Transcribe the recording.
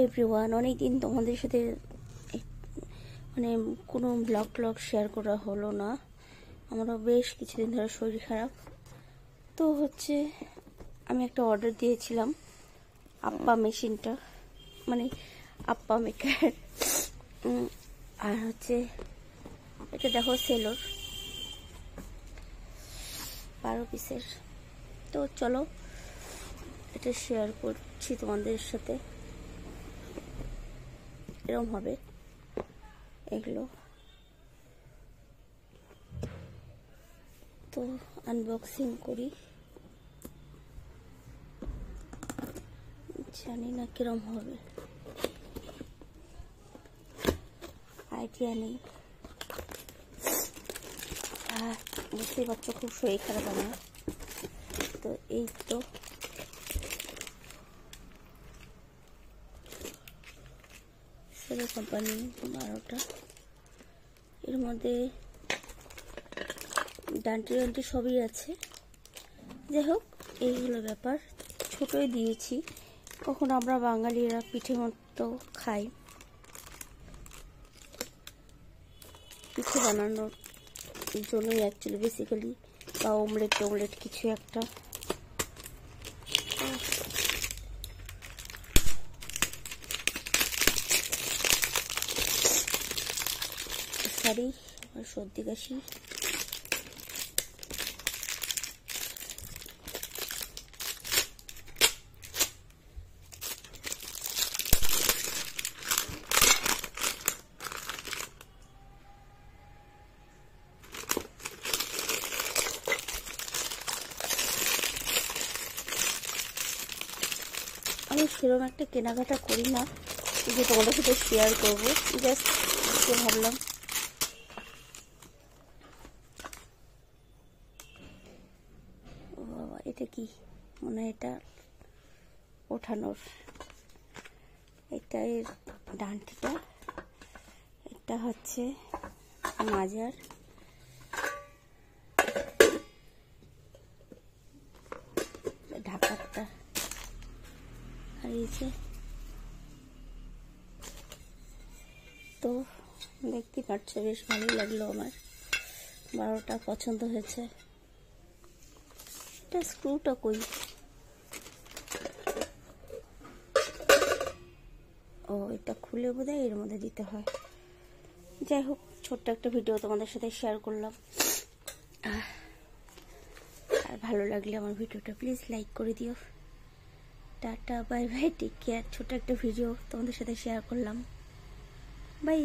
Everyone, অনেকদিন তোমাদের সাথে মানে কোনো ব্লগ শেয়ার করা হলো না। আমারও বেশ কিছুদিন ধরে শরীর খারাপ। তো হচ্ছে আমি একটা অর্ডার দিয়েছিলাম আপ্পা মেশিনটা, মানে আপ্পা মেকার। আর হচ্ছে এটা দেখো সেলোর 12 পিসের। তো চলো এটা শেয়ার করছি তোমাদের সাথে। এরকম হবে এগুলো। তো আনবক্সিং করি, জানি না কিরম হবে, আইডিয়া নেই। বুঝতেই পারছো খুব শরীর খারাপ আমার। তো এই তো সেলো কোম্পানি 12টা, এর মধ্যে ডান্টি সবই আছে। যাই হোক, এই হলো ব্যাপার। ছোটই দিয়েছি, কখন আমরা বাঙালিরা পিঠে মতো খাই, পিঠে বানানোর জন্যই অ্যাকচুয়ালি বেসিক্যালি, বা অমলেট কিছু একটা। সরি, আমার সর্দি কাশি। আমি সেরকম একটা কেনাকাটা করি না যে তোমাদের সাথে শেয়ার করবো, জাস্ট ভাবলাম। ও বাবা, এটা কি মনে হয় এটা ওঠানোর, এটা এর ডান্টিটা, এটা হচ্ছে মাজার, ঢাকারটা হারিয়েছে। তো দেখতে পাচ্ছ বেশ ভালোই লাগলো আমার, 12টা পছন্দ হয়েছে। এটা স্ক্রুটা কই? ও, এটা খুলে বোধহয় এর মধ্যে দিতে হয়। যাই হোক, ছোট্ট একটা ভিডিও তোমাদের সাথে শেয়ার করলাম। আর ভালো লাগলে আমার ভিডিওটা প্লিজ লাইক করে দিও। টাটা, বাই বাই, টেক কেয়ার। ছোট্ট একটা ভিডিও তোমাদের সাথে শেয়ার করলাম, বাই।